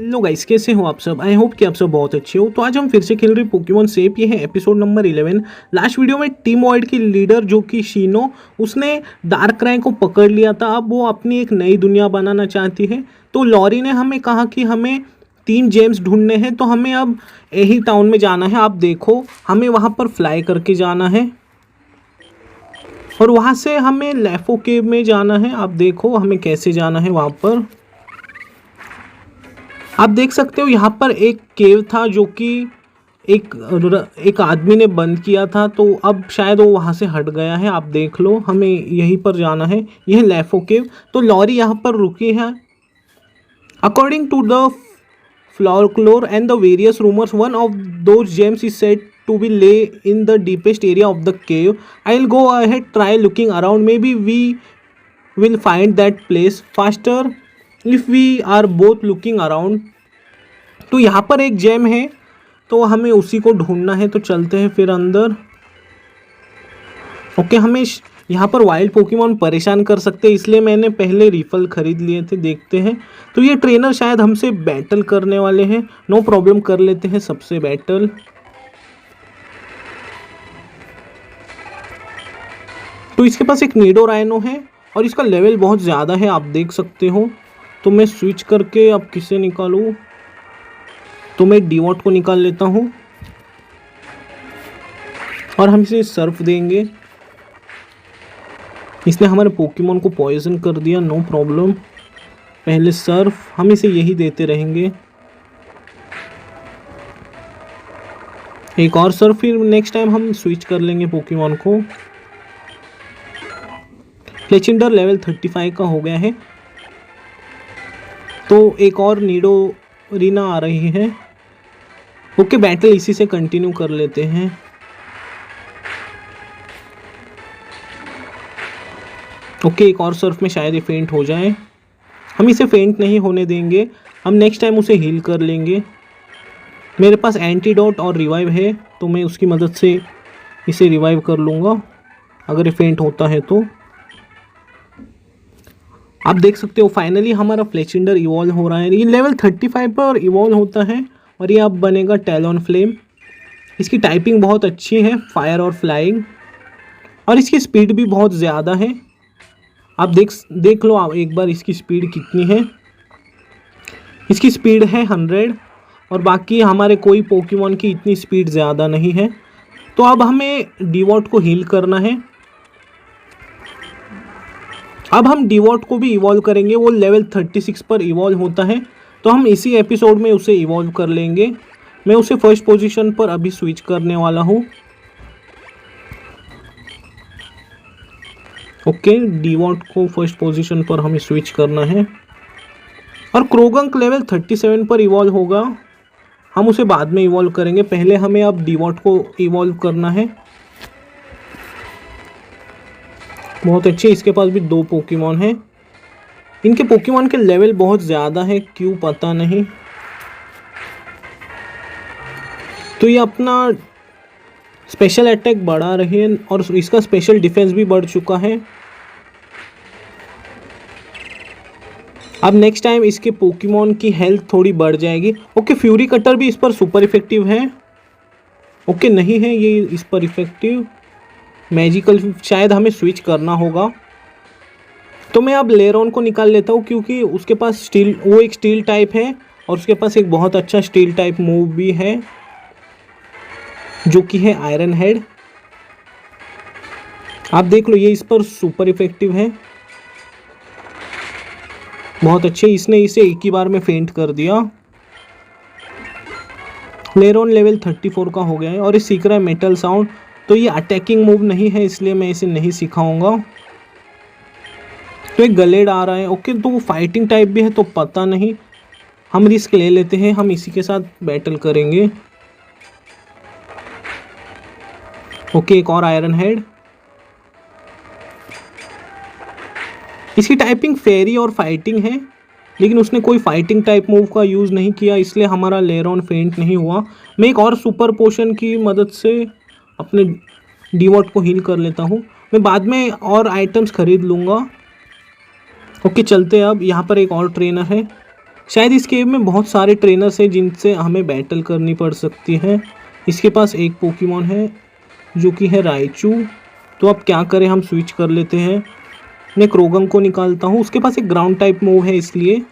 Hello guys, कैसे हो आप सब। आई होप कि आप सब बहुत अच्छे हो। तो आज हम फिर से खेल रहे पोकेमॉन सेप। ये है एपिसोड नंबर 11। लास्ट वीडियो में टीम वॉइड की लीडर जो कि शीनो, उसने डार्कराय को पकड़ लिया था। अब वो अपनी एक नई दुनिया बनाना चाहती है। तो लॉरी ने हमें कहा कि हमें 3 जेम्स ढूंढने हैं। तो हमें अब यही टाउन में जाना है। आप देखो, हमें वहाँ पर फ्लाई करके जाना है और वहाँ से हमें लेफो केव में जाना है। आप देखो हमें कैसे जाना है वहाँ पर। आप देख सकते हो यहाँ पर एक केव था जो कि एक आदमी ने बंद किया था। तो अब शायद वो वहाँ से हट गया है। आप देख लो, हमें यहीं पर जाना है। यह लेफो केव। तो लॉरी यहाँ पर रुकी है। According to the folklore and the various rumors, one of those gems is said to be lay in the deepest area of the cave. I'll go ahead, try looking around. Maybe we will find that place faster if we are both looking around. तो यहाँ पर एक GeM है, तो हमें उसी को ढूंढना है। तो चलते हैं फिर अंदर। ओके, हमें यहाँ पर वाइल्ड पोकेमॉन परेशान कर सकते हैं, इसलिए मैंने पहले रिफल खरीद लिए थे। देखते हैं। तो ये ट्रेनर शायद हमसे बैटल करने वाले हैं। नो प्रॉब्लम, कर लेते हैं सबसे बैटल। तो इसके पास एक नीडोराइनो है और इसका लेवल बहुत ज़्यादा है, आप देख सकते हो। तो मैं स्विच करके अब किसे निकालूँ, तो मैं डीवॉट को निकाल लेता हूँ और हम इसे सर्फ देंगे। इसने हमारे पोकेमॉन को पॉइजन कर दिया। नो प्रॉब्लम, पहले सर्फ, हम इसे यही देते रहेंगे। एक और सर्फ, फिर नेक्स्ट टाइम हम स्विच कर लेंगे पोकेमॉन को। फ्लेचिंडर लेवल 35 का हो गया है। तो एक और नीडोरीना आ रही है। ओके, बैटल इसी से कंटिन्यू कर लेते हैं। ओके, एक और सर्फ में शायद ये फेंट हो जाए। हम इसे फेंट नहीं होने देंगे, हम नेक्स्ट टाइम उसे हील कर लेंगे। मेरे पास एंटीडोट और रिवाइव है, तो मैं उसकी मदद से इसे रिवाइव कर लूँगा अगर ये फेंट होता है तो। आप देख सकते हो फाइनली हमारा फ्लेचिंडर इवॉल्व हो रहा है। ये लेवल 35 पर इवॉल्व होता है और ये अब बनेगा टैलोन फ्लेम। इसकी टाइपिंग बहुत अच्छी है, फायर और फ्लाइंग, और इसकी स्पीड भी बहुत ज़्यादा है। आप देख लो आप एक बार इसकी स्पीड कितनी है। इसकी स्पीड है 100 और बाकी हमारे कोई पोकेमॉन की इतनी स्पीड ज़्यादा नहीं है। तो अब हमें डीवॉट को हील करना है। अब हम डीवॉट को भी इवॉल्व करेंगे। वो लेवल 36 पर इवॉल्व होता है, तो हम इसी एपिसोड में उसे इवॉल्व कर लेंगे। मैं उसे फर्स्ट पोजीशन पर अभी स्विच करने वाला हूँ। ओके, डीवॉट को फर्स्ट पोजीशन पर हमें स्विच करना है। और क्रोगंक लेवल 37 पर इवॉल्व होगा, हम उसे बाद में इवॉल्व करेंगे। पहले हमें अब डीवॉट को इवॉल्व करना है। बहुत अच्छे, इसके पास भी 2 पोकेमॉन हैं। इनके पोकेमॉन के लेवल बहुत ज़्यादा है, क्यों पता नहीं। तो ये अपना स्पेशल अटैक बढ़ा रहे हैं और इसका स्पेशल डिफेंस भी बढ़ चुका है। अब नेक्स्ट टाइम इसके पोकेमॉन की हेल्थ थोड़ी बढ़ जाएगी। ओके, फ्यूरी कटर भी इस पर सुपर इफेक्टिव है। ओके, नहीं है ये इस पर इफेक्टिव। मैजिकल शायद हमें स्विच करना होगा। तो मैं अब लेरॉन को निकाल लेता हूँ, क्योंकि उसके पास स्टील, वो एक स्टील टाइप है और उसके पास एक बहुत अच्छा स्टील टाइप मूव भी है जो कि है आयरन हेड। आप देख लो, ये इस पर सुपर इफेक्टिव है। बहुत अच्छे, इसने इसे एक ही बार में फेंट कर दिया। लेरॉन लेवल 34 का हो गया है और ये सीख रहा है मेटल साउंड। तो ये अटैकिंग मूव नहीं है, इसलिए मैं इसे नहीं सिखाऊंगा। तो एक गलेड आ रहा है। ओके, तो वो फाइटिंग टाइप भी है, तो पता नहीं, हम रिस्क ले लेते हैं। हम इसी के साथ बैटल करेंगे। ओके, एक और आयरन हेड। इसकी टाइपिंग फेरी और फाइटिंग है, लेकिन उसने कोई फाइटिंग टाइप मूव का यूज़ नहीं किया, इसलिए हमारा लेरॉन फेंट नहीं हुआ। मैं एक और सुपर पोशन की मदद से अपने डीवॉट को हील कर लेता हूँ। मैं बाद में और आइटम्स खरीद लूँगा। ओके, चलते हैं। अब यहाँ पर एक और ट्रेनर है, शायद इस गेम में बहुत सारे ट्रेनर्स हैं जिनसे हमें बैटल करनी पड़ सकती है। इसके पास एक पोकेमॉन है जो कि है राइचू। तो अब क्या करें, हम स्विच कर लेते हैं। मैं क्रोगंग को निकालता हूँ, उसके पास एक ग्राउंड टाइप मूव है इसलिए।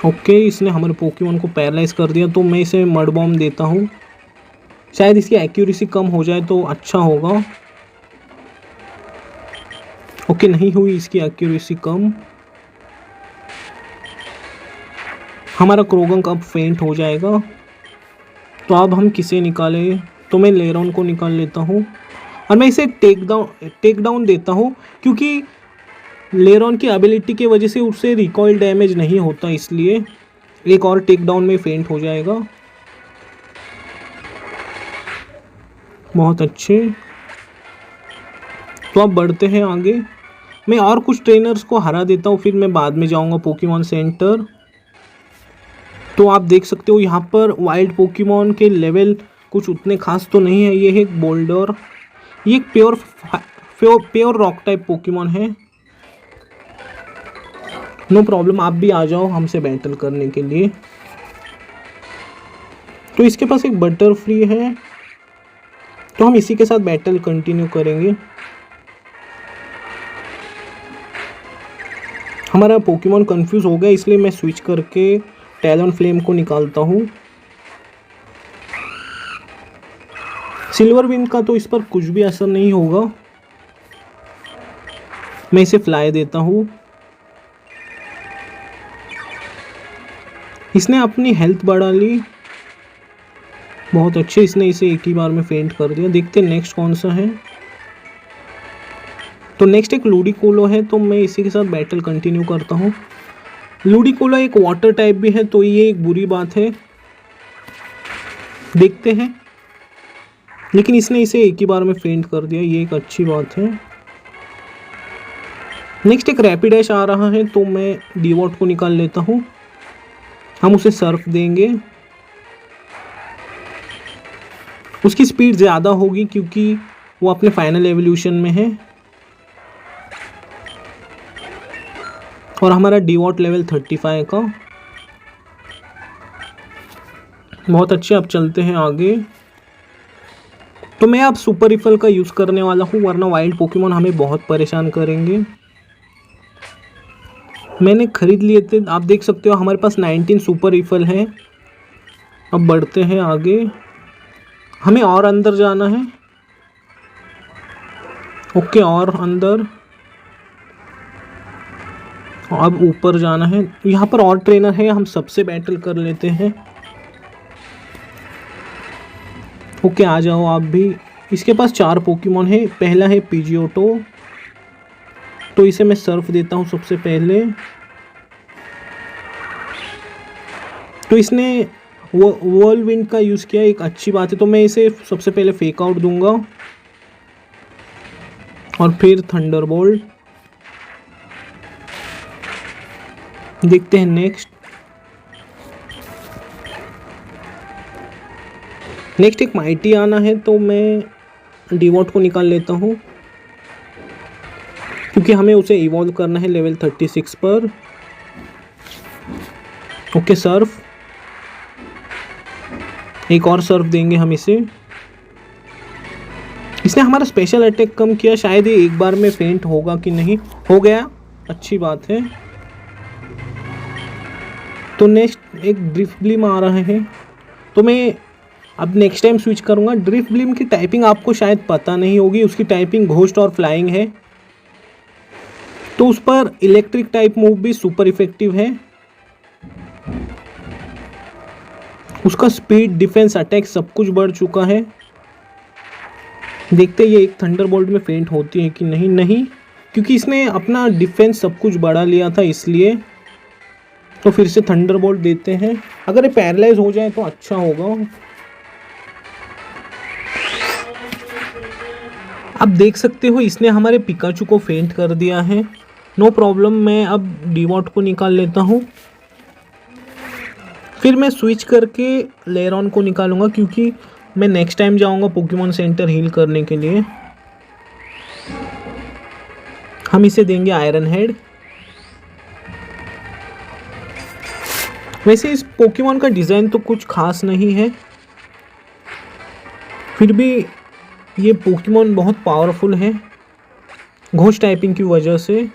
ओके, इसने हमारे पोकेमॉन को पैरालाइज कर दिया, तो मैं इसे मड बॉम्ब देता हूँ। शायद इसकी एक्यूरेसी कम हो जाए तो अच्छा होगा। ओके, नहीं हुई इसकी एक्यूरेसी कम। हमारा क्रोगंग अब फेंट हो जाएगा। तो अब हम किसे निकालें, तो मैं लेरॉन को निकाल लेता हूँ और मैं इसे टेक डाउन देता हूँ, क्योंकि लेरॉन की एबिलिटी की वजह से उससे रिकॉइल डैमेज नहीं होता, इसलिए एक और टेक डाउन में फेंट हो जाएगा। बहुत अच्छे। तो अब बढ़ते हैं आगे। मैं और कुछ ट्रेनर्स को हरा देता हूँ, फिर मैं बाद में जाऊँगा पोकेमॉन सेंटर। तो आप देख सकते हो यहाँ पर वाइल्ड पोकेमॉन के लेवल कुछ उतने खास तो नहीं है। ये है एक बोल्डर, ये एक प्योर रॉक टाइप पोकेमॉन है। नो प्रॉब्लम, आप भी आ जाओ हमसे बैटल करने के लिए। तो इसके पास एक बटर फ्री है, तो हम इसी के साथ बैटल कंटिन्यू करेंगे। हमारा पोकेमॉन कंफ्यूज हो गया, इसलिए मैं स्विच करके टैलन फ्लेम को निकालता हूँ। सिल्वर विंड का तो इस पर कुछ भी असर नहीं होगा। मैं इसे फ्लाई देता हूँ। इसने अपनी हेल्थ बढ़ा ली, बहुत अच्छे। इसने इसे एक ही बार में फेंट कर दिया। देखते हैं नेक्स्ट कौन सा है। तो नेक्स्ट एक लूडिकोलो है, तो मैं इसी के साथ बैटल कंटिन्यू करता हूँ। लूडिकोलो एक वाटर टाइप भी है, तो ये एक बुरी बात है। देखते हैं, लेकिन इसने इसे एक ही बार में फेंट कर दिया, ये एक अच्छी बात है। नेक्स्ट एक रैपिडैश आ रहा है, तो मैं डिवॉट को निकाल लेता हूँ। हम उसे सर्फ देंगे, उसकी स्पीड ज़्यादा होगी क्योंकि वो अपने फाइनल एवोल्यूशन में है। और हमारा डिवॉट लेवल 35 का। बहुत अच्छे, अब चलते हैं आगे। तो मैं अब सुपर रिफल का यूज़ करने वाला हूँ, वरना वाइल्ड पोकेमॉन हमें बहुत परेशान करेंगे। मैंने खरीद लिए थे, आप देख सकते हो हमारे पास 19 सुपर रिफल है। अब बढ़ते हैं आगे, हमें और अंदर जाना है। ओके, और अंदर, अब ऊपर जाना है। यहाँ पर और ट्रेनर है, हम सबसे बैटल कर लेते हैं। ओके, आ जाओ आप भी। इसके पास 4 पोकेमॉन है। पहला है पीजियोटो, तो इसे मैं सर्फ देता हूँ सबसे पहले। तो इसने वो व्हर्लविंड का यूज़ किया, एक अच्छी बात है। तो मैं इसे सबसे पहले फेक आउट दूंगा और फिर थंडरबोल्ट। देखते हैं नेक्स्ट एक माइटी आना है, तो मैं डिवॉट को निकाल लेता हूँ क्योंकि हमें उसे इवॉल्व करना है लेवल 36 पर। ओके, सर्फ, एक और सर्फ देंगे हम इसे। इसने हमारा स्पेशल अटैक कम किया, शायद ये एक बार में फेंट होगा कि नहीं। हो गया, अच्छी बात है। तो नेक्स्ट एक ड्रिफ्ट ब्लीम आ रहा है, तो मैं अब नेक्स्ट टाइम स्विच करूँगा। ड्रिफ्ट ब्लीम की टाइपिंग आपको शायद पता नहीं होगी, उसकी टाइपिंग घोस्ट और फ्लाइंग है। तो उस पर इलेक्ट्रिक टाइप मूव भी सुपर इफेक्टिव है। उसका स्पीड, डिफेंस, अटैक सब कुछ बढ़ चुका है। देखते ये एक थंडरबोल्ट में फेंट होती है कि नहीं, क्योंकि इसने अपना डिफेंस सब कुछ बढ़ा लिया था इसलिए। तो फिर से थंडरबोल्ट देते हैं, अगर ये पैरालाइज हो जाए तो अच्छा होगा। अब देख सकते हो इसने हमारे पिकाचू को फेंट कर दिया है। नो प्रॉब्लम, मैं अब डिवॉट को निकाल लेता हूँ। फिर मैं स्विच करके लेरॉन को निकालूंगा, क्योंकि मैं नेक्स्ट टाइम जाऊंगा पोकेमॉन सेंटर हील करने के लिए। हम इसे देंगे आयरन हेड। वैसे इस पोकेमॉन का डिज़ाइन तो कुछ खास नहीं है, फिर भी ये पोकेमॉन बहुत पावरफुल है घोस्ट टाइपिंग की वजह से।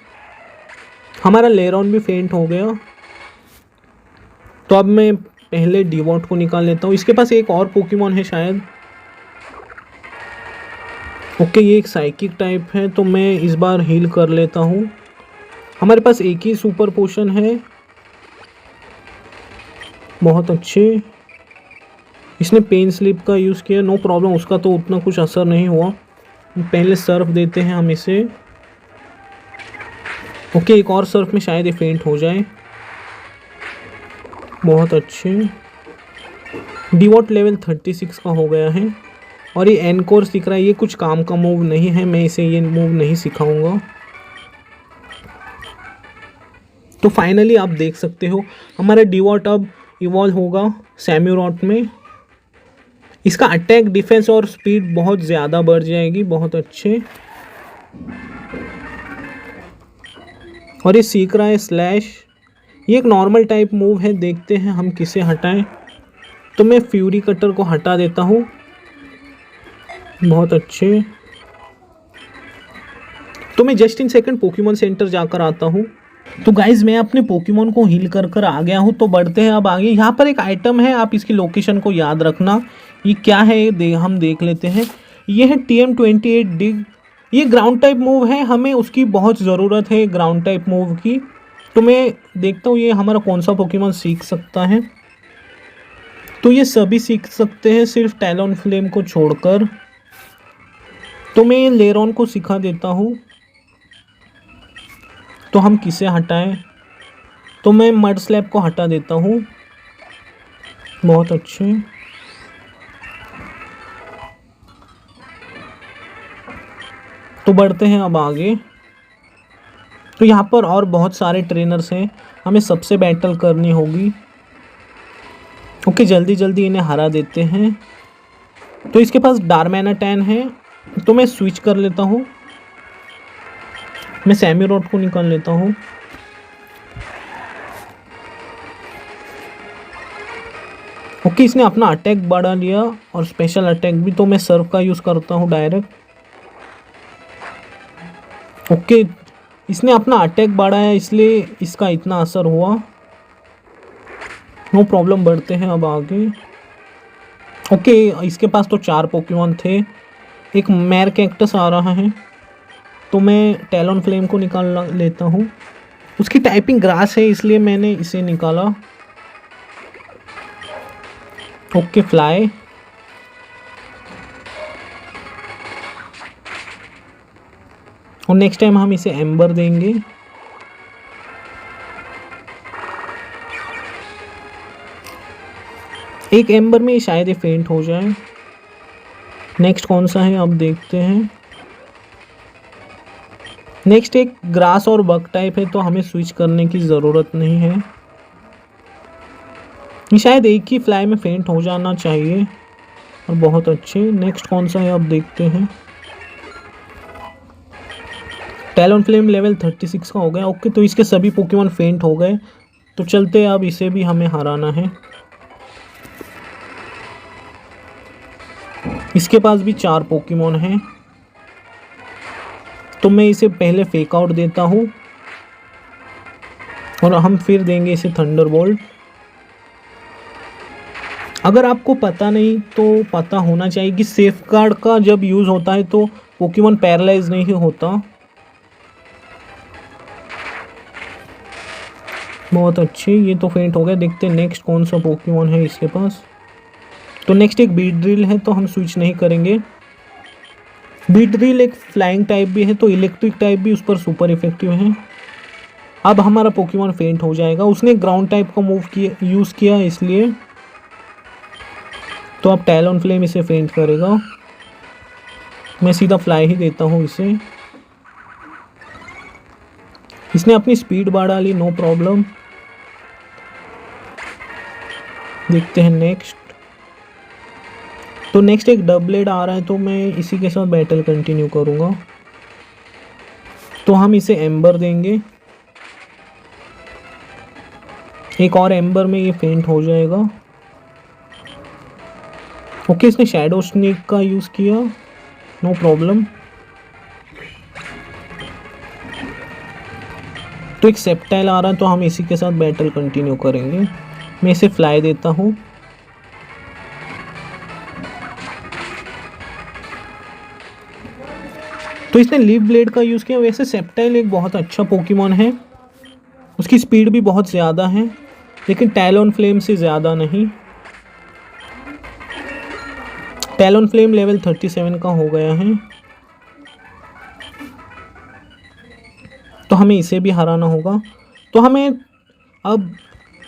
हमारा लेरॉन भी फेंट हो गया, तो अब मैं पहले डिवॉट को निकाल लेता हूँ। इसके पास एक और पोकेमॉन है शायद। ओके, ये एक साइकिक टाइप है, तो मैं इस बार हील कर लेता हूँ। हमारे पास एक ही सुपर पोशन है, बहुत अच्छे। इसने पेन स्लिप का यूज़ किया, नो प्रॉब्लम, उसका तो उतना कुछ असर नहीं हुआ। पहले सर्फ देते हैं हम इसे। ओके, एक और सर्फ में शायद ये फेंट हो जाए। बहुत अच्छे, डिवॉट लेवल 36 का हो गया है। और ये एन कोर्स दिख रहा है, ये कुछ काम का मूव नहीं है, मैं इसे ये मूव नहीं सिखाऊंगा। तो फाइनली आप देख सकते हो हमारा डिवॉट अब इवॉल्व होगा सैम्यूरॉट में। इसका अटैक, डिफेंस और स्पीड बहुत ज़्यादा बढ़ जाएगी, बहुत अच्छे। और ये सीख रहा है स्लैश, ये एक नॉर्मल टाइप मूव है, देखते हैं हम किसे हटाएं। तो मैं फ्यूरी कटर को हटा देता हूँ, बहुत अच्छे। तो मैं just in second Pokemon centre जाकर आता हूँ। तो गाइज मैं अपने पोकेमॉन को हील कर आ गया हूँ। तो बढ़ते हैं अब आगे। यहाँ पर एक आइटम है, आप इसकी लोकेशन को याद रखना। ये क्या है ये हम देख लेते हैं। ये है TM28 डिग। ये ग्राउंड टाइप मूव है, हमें उसकी बहुत ज़रूरत है ग्राउंड टाइप मूव की। तो मैं देखता हूँ ये हमारा कौन सा पोकेमॉन सीख सकता है। तो ये सभी सीख सकते हैं सिर्फ टैलोनफ्लेम को छोड़कर। तो मैं लेरॉन को सिखा देता हूँ। तो हम किसे हटाएं? तो मैं मड स्लैप को हटा देता हूँ, बहुत अच्छे। तो बढ़ते हैं अब आगे। तो यहाँ पर और बहुत सारे ट्रेनर्स हैं, हमें सबसे बैटल करनी होगी। ओके, जल्दी जल्दी इन्हें हरा देते हैं। तो इसके पास डार्मैनाटैन है, तो मैं स्विच कर लेता हूँ। मैं सैम्यूरॉट को निकाल लेता हूँ। ओके, इसने अपना अटैक बढ़ा लिया और स्पेशल अटैक भी, तो मैं सर्व का यूज़ करता हूँ डायरेक्ट। ओके, इसने अपना अटैक बढ़ाया इसलिए इसका इतना असर हुआ, नो प्रॉब्लम। बढ़ते हैं अब आगे। ओके, इसके पास तो 4 पोकेमॉन थे, एक मैर कैक्टस आ रहा है, तो मैं टैलोनफ्लेम को निकाल लेता हूँ। उसकी टाइपिंग ग्रास है इसलिए मैंने इसे निकाला। Okay, fly. और नेक्स्ट टाइम हम इसे एम्बर देंगे। एक एम्बर में शायद ये फेंट हो जाए। नेक्स्ट कौन सा है अब देखते हैं। नेक्स्ट एक ग्रास और बग टाइप है, तो हमें स्विच करने की ज़रूरत नहीं है। ये शायद एक ही फ्लाई में फेंट हो जाना चाहिए, और बहुत अच्छे। नेक्स्ट कौन सा है अब देखते हैं। टैलोनफ्लेम लेवल 36 का हो गया। ओके, तो इसके सभी पोकेमॉन फेंट हो गए, तो चलते अब इसे भी हमें हराना है। इसके पास भी 4 पोकेमॉन हैं, तो मैं इसे पहले फेक आउट देता हूँ और हम फिर देंगे इसे थंडरबोल्ट। अगर आपको पता नहीं तो पता होना चाहिए कि सेफ गार्ड का जब यूज़ होता है तो पोकेमॉन पैरालाइज नहीं होता। बहुत अच्छे, ये तो फेंट हो गया। देखते हैं नेक्स्ट कौन सा पोकेमॉन है इसके पास। तो नेक्स्ट एक बीट ड्रिल है, तो हम स्विच नहीं करेंगे। बीट ड्रिल एक फ्लाइंग टाइप भी है, तो इलेक्ट्रिक टाइप भी उस पर सुपर इफेक्टिव है। अब हमारा पोकेमॉन फेंट हो जाएगा, उसने ग्राउंड टाइप का मूव किया यूज़ किया इसलिए। तो अब टैलोनफ्लेम इसे फेंट करेगा। मैं सीधा फ्लाई ही देता हूँ इसे। इसने अपनी स्पीड बढ़ा ली, नो प्रॉब्लम। देखते हैं नेक्स्ट। तो नेक्स्ट एक डबलेड आ रहा है, तो मैं इसी के साथ बैटल कंटिन्यू करूँगा। तो हम इसे एम्बर देंगे। एक और एम्बर में ये फेंट हो जाएगा। ओके, इसने शैडो स्नेक का यूज़ किया, नो प्रॉब्लम। तो एक सेप्टाइल आ रहा है, तो हम इसी के साथ बैटल कंटिन्यू करेंगे। मैं इसे फ्लाई देता हूँ। तो इसने लीफ ब्लेड का यूज़ किया। वैसे सेप्टाइल एक बहुत अच्छा पोकेमॉन है, उसकी स्पीड भी बहुत ज़्यादा है, लेकिन टैलोन फ्लेम से ज़्यादा नहीं। टैलोन फ्लेम लेवल 37 का हो गया है, तो हमें इसे भी हराना होगा। तो हमें अब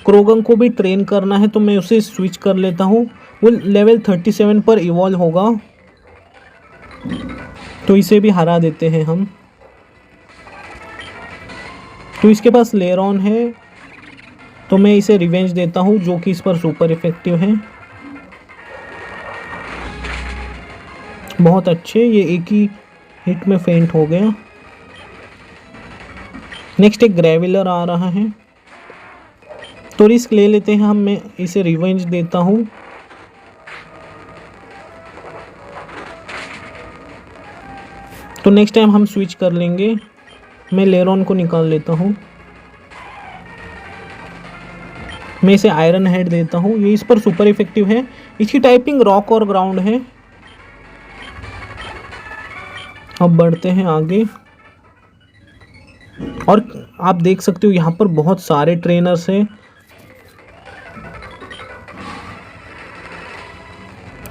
क्रोगन को भी ट्रेन करना है, तो मैं उसे स्विच कर लेता हूँ। वो लेवल 37 पर इवॉल्व होगा, तो इसे भी हरा देते हैं हम। तो इसके पास लेरॉन है, तो मैं इसे रिवेंज देता हूँ, जो कि इस पर सुपर इफेक्टिव है। बहुत अच्छे, ये एक ही हिट में फेंट हो गया। नेक्स्ट एक ग्रेविलर आ रहा है, तो रिस्क ले लेते हैं हम। मैं इसे रिवेंज देता हूँ। तो नेक्स्ट टाइम हम स्विच कर लेंगे। मैं लेरॉन को निकाल लेता हूँ। मैं इसे आयरन हेड देता हूँ, ये इस पर सुपर इफेक्टिव है। इसकी टाइपिंग रॉक और ग्राउंड है। अब बढ़ते हैं आगे, और आप देख सकते हो यहाँ पर बहुत सारे ट्रेनर्स हैं।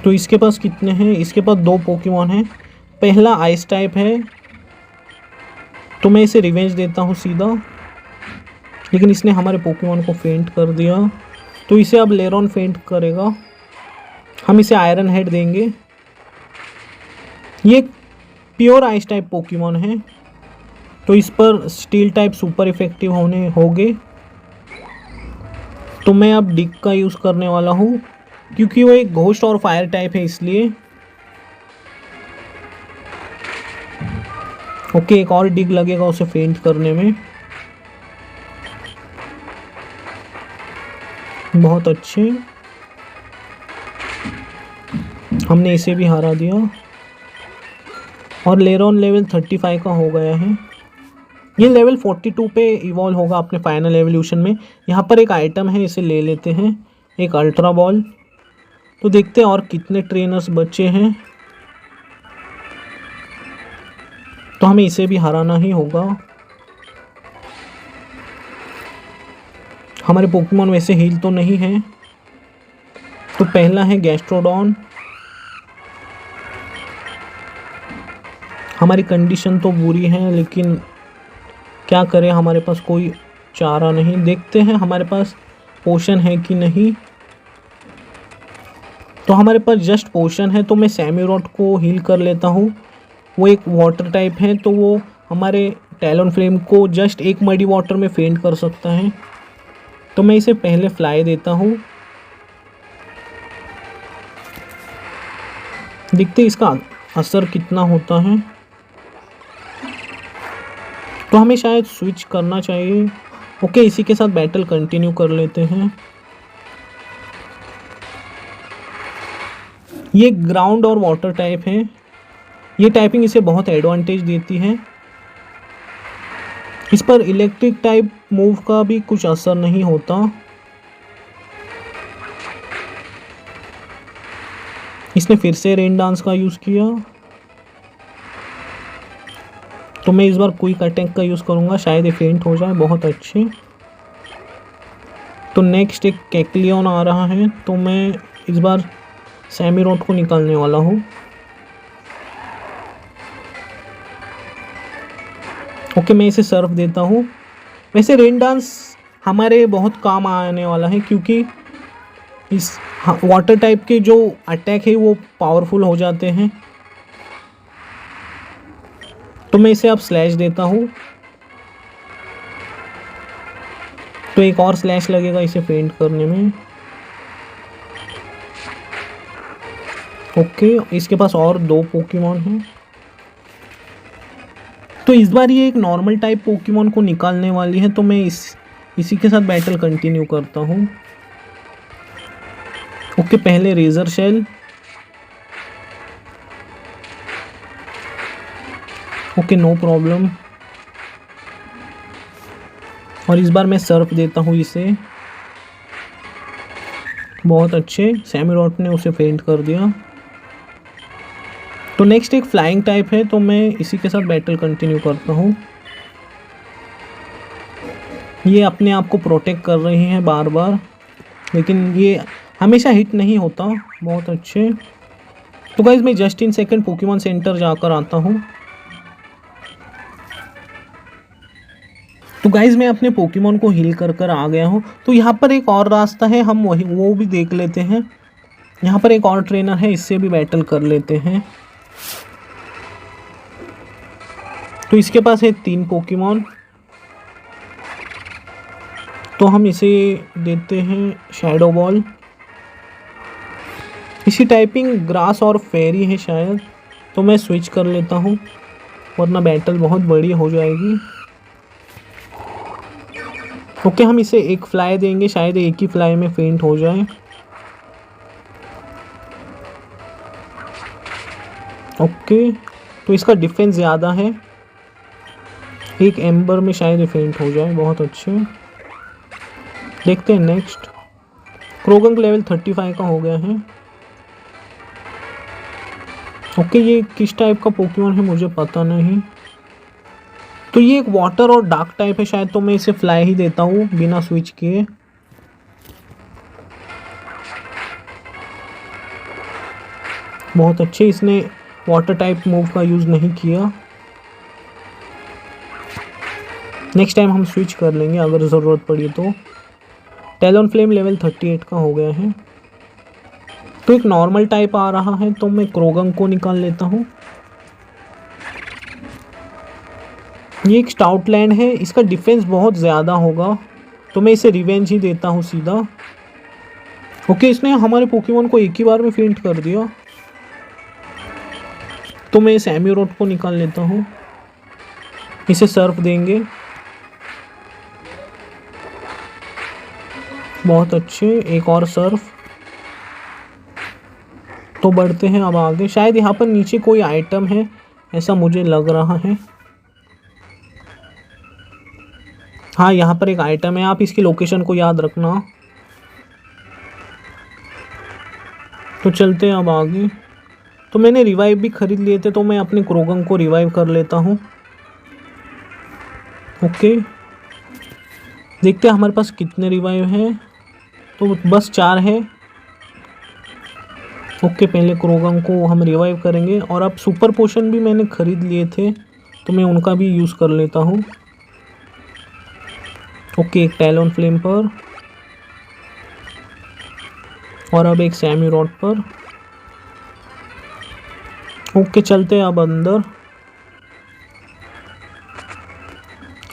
तो इसके पास कितने हैं? इसके पास 2 पोकेमॉन हैं। पहला आइस टाइप है, तो मैं इसे रिवेंज देता हूँ सीधा, लेकिन इसने हमारे पोकेमॉन को फेंट कर दिया, तो इसे अब लेरॉन फेंट करेगा। हम इसे आयरन हेड देंगे। ये प्योर आइस टाइप पोकेमॉन है, तो इस पर स्टील टाइप सुपर इफेक्टिव होंगे। तो मैं अब डिग का यूज़ करने वाला हूँ, क्योंकि वो एक घोस्ट और फायर टाइप है, इसलिए। ओके, एक और डिग लगेगा उसे फेंट करने में। बहुत अच्छे, हमने इसे भी हरा दिया, और लेरॉन लेवल 35 का हो गया है। ये लेवल 42 पे इवॉल्व होगा अपने फाइनल एवोल्यूशन में। यहाँ पर एक आइटम है, इसे ले लेते हैं, एक अल्ट्रा बॉल। तो देखते हैं और कितने ट्रेनर्स बचे हैं। तो हमें इसे भी हराना ही होगा। हमारे पोकेमॉन वैसे हील तो नहीं है। तो पहला है गैस्ट्रोडॉन। हमारी कंडीशन तो बुरी है, लेकिन क्या करें, हमारे पास कोई चारा नहीं। देखते हैं हमारे पास पोशन है कि नहीं। तो हमारे पास जस्ट पोशन है, तो मैं सैम्यूरॉट को हील कर लेता हूँ। वो एक वाटर टाइप है, तो वो हमारे टैलोन फ्लेम को जस्ट एक मडी वाटर में फेंट कर सकता है। तो मैं इसे पहले फ्लाई देता हूँ। देखते इसका असर कितना होता है। तो हमें शायद स्विच करना चाहिए। ओके, इसी के साथ बैटल कंटिन्यू कर लेते हैं। ये ग्राउंड और वाटर टाइप है। ये टाइपिंग इसे बहुत एडवांटेज देती है। इस पर इलेक्ट्रिक टाइप मूव का भी कुछ असर नहीं होता। इसने फिर से रेन डांस का यूज़ किया, तो मैं इस बार क्विक अटैक का यूज़ करूँगा, शायद ये फेंट हो जाए। बहुत अच्छे। तो नेक्स्ट एक कैक्लियन आ रहा है, तो मैं इस बार सैम्यूरॉट को निकालने वाला हूँ। ओके, मैं इसे सर्फ देता हूँ। वैसे रेन डांस हमारे बहुत काम आने वाला है, क्योंकि इस वाटर टाइप के जो अटैक है वो पावरफुल हो जाते हैं। तो मैं इसे अब स्लैश देता हूँ, तो एक और स्लैश लगेगा इसे फेंट करने में। ओके, इसके पास और 2 पोकेमॉन हैं। तो इस बार ये एक नॉर्मल टाइप पोकेमॉन को निकालने वाली है, तो मैं इसी के साथ बैटल कंटिन्यू करता हूँ। ओके, पहले razor shell. Okay, no problem. और इस बार मैं सर्फ देता हूँ इसे। बहुत अच्छे, सैमीरॉट ने उसे फेंट कर दिया। तो नेक्स्ट एक फ्लाइंग टाइप है, तो मैं इसी के साथ बैटल कंटिन्यू करता हूँ। ये अपने आप को प्रोटेक्ट कर रही हैं बार बार, लेकिन ये हमेशा हिट नहीं होता। बहुत अच्छे। तो गाइज मैं just in second Pokemon centre जाकर आता हूँ। तो गाइज मैं अपने पोकेमॉन को हील कर आ गया हूँ। तो यहाँ पर एक और रास्ता है, हम वो भी देख लेते हैं। यहाँ पर एक और ट्रेनर है, इससे भी बैटल कर लेते हैं। तो इसके पास है 3 पोकेमॉन, तो हम इसे देते हैं शैडो बॉल। इसी टाइपिंग ग्रास और फेरी है शायद, तो मैं स्विच कर लेता हूँ, वरना बैटल बहुत बड़ी हो जाएगी। ओके, हम इसे एक फ्लाई देंगे, शायद एक ही फ्लाई में फेंट हो जाए। ओके, तो इसका डिफेंस ज़्यादा है, एक एम्बर में शायद फेंट हो जाए। बहुत अच्छे, देखते हैं नेक्स्ट। क्रोगंक लेवल 35 का हो गया है। ओके, ये किस टाइप का पोकेमॉन है मुझे पता नहीं। तो ये एक वाटर और डार्क टाइप है शायद, तो मैं इसे फ्लाई ही देता हूँ बिना स्विच किए। बहुत अच्छे, इसने वाटर टाइप मूव का यूज़ नहीं किया। नेक्स्ट टाइम हम स्विच कर लेंगे अगर ज़रूरत पड़ी तो। टैलन फ्लेम लेवल 38 का हो गया है। तो एक नॉर्मल टाइप आ रहा है, तो मैं क्रोगंक को निकाल लेता हूँ। ये एक स्टाउट लैंड है, इसका डिफेंस बहुत ज़्यादा होगा, तो मैं इसे रिवेंज ही देता हूँ सीधा। ओके, इसने हमारे पोकेमॉन को एक ही बार में फेंट कर दिया, तो मैं सैम्यूरोट को निकाल लेता हूँ। इसे सर्फ देंगे। बहुत अच्छे, एक और सर्फ। तो बढ़ते हैं अब आगे। शायद यहाँ पर नीचे कोई आइटम है, ऐसा मुझे लग रहा है। हाँ, यहाँ पर एक आइटम है, आप इसकी लोकेशन को याद रखना। तो चलते हैं अब आगे। तो मैंने रिवाइव भी खरीद लिए थे, तो मैं अपने क्रोगंक को रिवाइव कर लेता हूँ। ओके, देखते हैं हमारे पास कितने रिवाइव हैं। तो बस 4 है। ओके, पहले क्रोगंक को हम रिवाइव करेंगे, और अब सुपर पोशन भी मैंने खरीद लिए थे, तो मैं उनका भी यूज़ कर लेता हूँ। ओके, एक टैलन फ्लेम पर, और अब एक सैम्यूरोट पर। ओके, चलते हैं अब अंदर।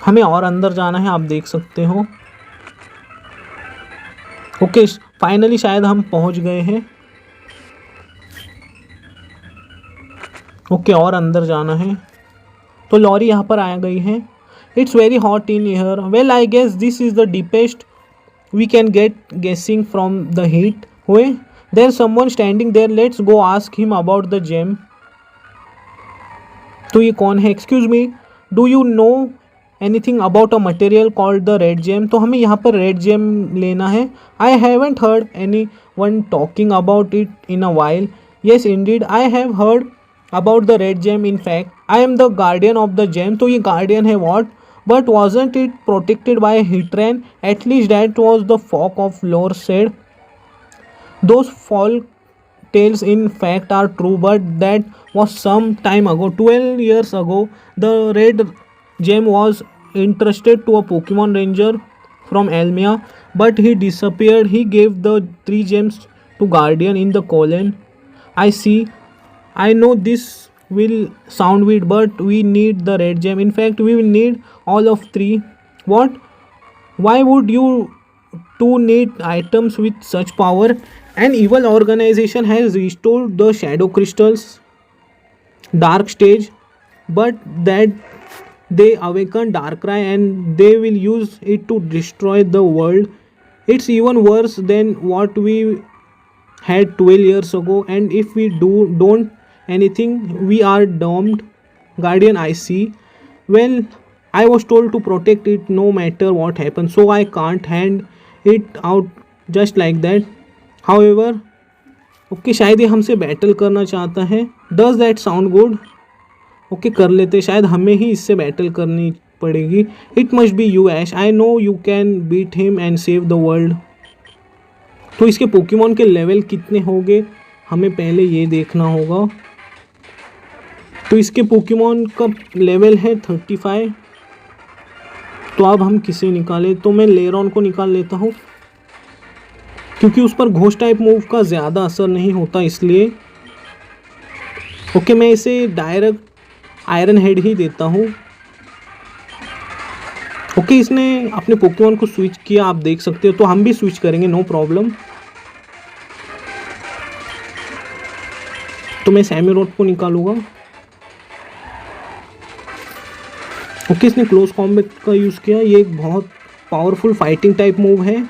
हमें और अंदर जाना है, आप देख सकते हो। ओके, फाइनली शायद हम पहुंच गए हैं। ओके, और अंदर जाना है। तो लॉरी यहाँ पर आ गई है। It's very hot in here. Well I guess this is the deepest we can get guessing from the heat. Who there someone standing there, let's go ask him about the gem. तो ये कौन है? Excuse me, do you know anything about a material called the red gem. तो हमें यहाँ पर red gem लेना है। I haven't heard any one talking about it in a while. Yes indeed, I have heard about the red gem. In fact I am the guardian of the gem. तो ये guardian है what? But wasn't it protected by हिटरैन? At least that was the folk of lore said. Those folk tales in fact are true, but that was some time ago. 12 years ago the red gem was entrusted to a Pokemon ranger from Elmia, but he disappeared. He gave the 3 gems to guardian in the colon. I see, I know this will sound weird, but we need the red gem. In fact we will need all of 3. What? Why would you two need items with such power? An evil organization has restored the shadow crystals dark stage, but that they awaken Darkrai and they will use it to destroy the world. It's even worse than what we had 12 years ago, and if we don't anything, we are doomed. Guardian, I see. Well, I was told to protect it no matter what happens, so I can't hand it out just like that. However, okay शायद ये हमसे battle करना चाहता है. Does that sound good? Okay कर लेते, शायद हमें ही इससे बैटल करनी पड़ेगी. It must be you Ash, I know you can beat him and save the world. तो इसके पोकेमॉन के लेवल कितने होंगे हमें पहले ये देखना होगा. तो इसके पोकेमॉन का लेवल है 35. तो अब हम किसे निकालें? तो मैं लेरॉन को निकाल लेता हूँ क्योंकि उस पर घोस्ट टाइप मूव का ज़्यादा असर नहीं होता, इसलिए. ओके मैं इसे डायरेक्ट आयरन हेड ही देता हूँ. ओके इसने अपने पोकेमॉन को स्विच किया, आप देख सकते हो. तो हम भी स्विच करेंगे, नो प्रॉब्लम. तो मैं सैमीरोड को निकालूंगा. ओके इसने क्लोज कॉम्बैट का यूज़ किया. ये एक बहुत पावरफुल फाइटिंग टाइप मूव है.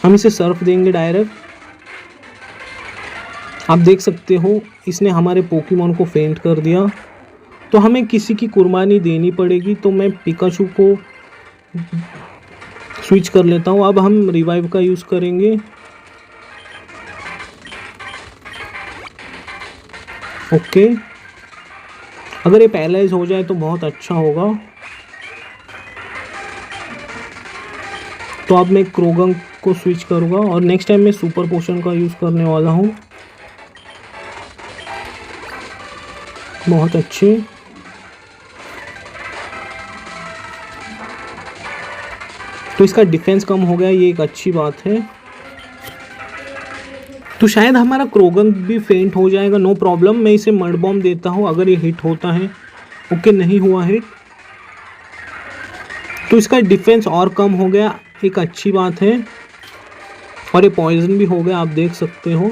हम इसे सर्फ देंगे डायरेक्ट. आप देख सकते हो इसने हमारे पोकेमॉन को फेंट कर दिया. तो हमें किसी की कुर्बानी देनी पड़ेगी. तो मैं पिकाचू को स्विच कर लेता हूँ. अब हम रिवाइव का यूज़ करेंगे. ओके अगर ये पैरालाइज हो जाए तो बहुत अच्छा होगा. तो अब मैं क्रोगंग को स्विच करूँगा और नेक्स्ट टाइम मैं सुपर पोशन का यूज़ करने वाला हूँ. बहुत अच्छे. तो इसका डिफेंस कम हो गया, ये एक अच्छी बात है. तो शायद हमारा क्रोगंग भी फेंट हो जाएगा, नो प्रॉब्लम. मैं इसे मड बॉम्ब देता हूँ अगर ये हिट होता है. ओके नहीं हुआ हिट. तो इसका डिफेंस और कम हो गया, एक अच्छी बात है. और ये पॉइजन भी हो गया, आप देख सकते हो.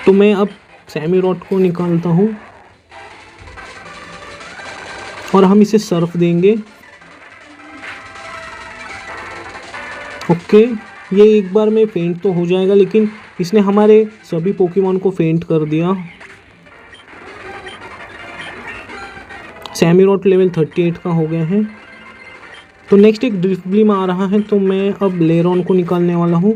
तो मैं अब सैमीरोड को निकालता हूँ और हम इसे सर्फ देंगे. ओके ये एक बार में फेंट तो हो जाएगा, लेकिन इसने हमारे सभी पोकेमॉन को फेंट कर दिया. सैमीरोड लेवल 38 का हो गया है. तो नेक्स्ट एक ड्रिफ्टब्लीम आ रहा है. तो मैं अब लेरॉन को निकालने वाला हूँ.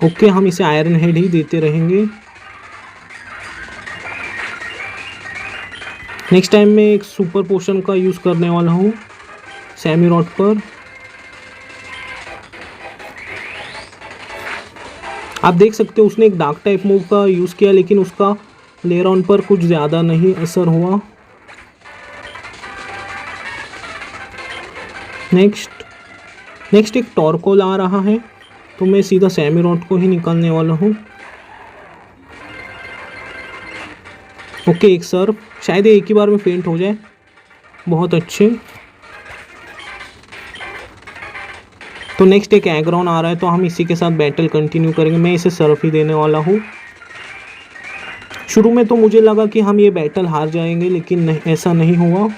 ओके हम इसे आयरन हेड ही देते रहेंगे. नेक्स्ट टाइम मैं एक सुपर पोशन का यूज़ करने वाला हूँ सैमीरोड पर. आप देख सकते हो उसने एक डार्क टाइप मूव का यूज़ किया, लेकिन उसका लेरॉन पर कुछ ज़्यादा नहीं असर हुआ. नेक्स्ट एक टॉर्कोल आ रहा है. तो मैं सीधा सैमीरोड को ही निकालने वाला हूँ. ओके एक सर्फ, शायद ये एक ही बार में फेंट हो जाए. बहुत अच्छे. तो नेक्स्ट एक एग्रॉन आ रहा है. तो हम इसी के साथ बैटल कंटिन्यू करेंगे. मैं इसे सर्फ ही देने वाला हूँ. शुरू में तो मुझे लगा कि हम ये बैटल हार जाएंगे, लेकिन नहीं, ऐसा नहीं हुआ.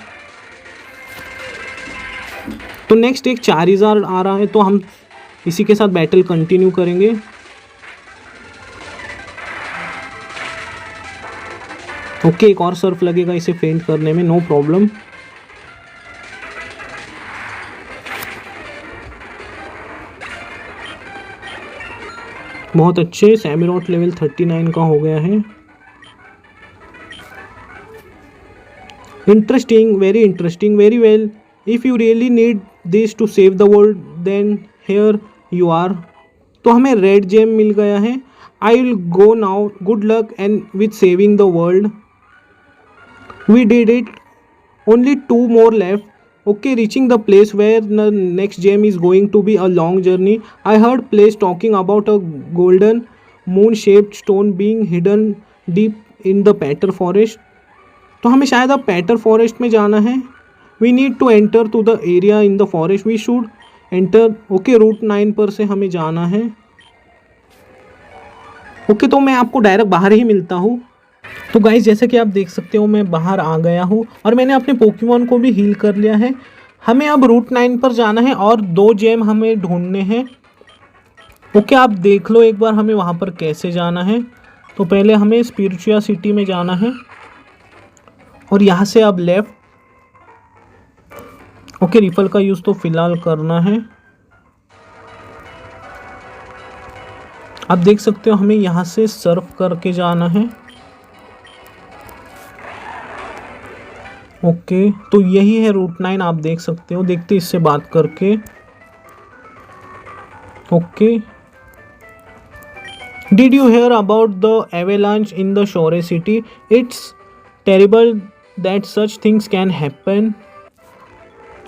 तो नेक्स्ट एक चारिज़ार्ड आ रहा है. तो हम इसी के साथ बैटल कंटिन्यू करेंगे. ओके एक और सर्फ लगेगा इसे फेंट करने में, नो प्रॉब्लम. बहुत अच्छे. सैमीरोड लेवल 39 का हो गया है. Interesting, very interesting, very well. If you really need this to save the world then here you are. तो हमें रेड जेम मिल गया है. I will go now. Good luck and with saving the world. We did it. Only 2 more left. Okay, reaching the place where the next gem is going to be a long journey. I heard place talking about a golden moon-shaped stone being hidden deep in the Patter Forest. तो हमें शायद अब पैटर forest में जाना है. We need to enter to the area in the forest. We should enter. Okay, route 9 पर से हमें जाना है. ओके तो मैं आपको डायरेक्ट बाहर ही मिलता हूँ. तो गाइस जैसे कि आप देख सकते हो मैं बाहर आ गया हूँ और मैंने अपने पोकेमॉन को भी हील कर लिया है। हमें अब रूट 9 पर जाना है और 2 जेम हमें ढूंढने हैं। ओके, आप देख लो एक बार हमें वहाँ पर कैसे जाना है। तो पहले हमें स्पिरिचुआ सिटी में जाना है और यहाँ से अब लेफ्ट। ओके, रिफल का यूज़ तो फिलहाल करना है। आप देख सकते हो हमें यहाँ से सर्फ करके जाना है। ओके, तो यही है रूट 9, आप देख सकते हो। देखते इससे बात करके। Okay, did you hear about the avalanche in the shore city? It's terrible that such things can happen.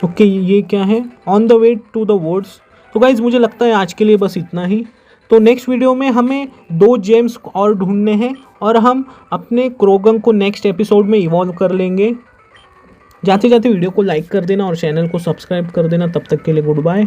Okay, ये क्या है? On the way to the woods. तो गाइज मुझे लगता है आज के लिए बस इतना ही। तो नेक्स्ट वीडियो में हमें 2 जेम्स और ढूंढने हैं और हम अपने क्रोगंग को नेक्स्ट एपिसोड में इवॉल्व कर लेंगे। जाते जाते वीडियो को लाइक कर देना और चैनल को सब्सक्राइब कर देना। तब तक के लिए गुड बाय।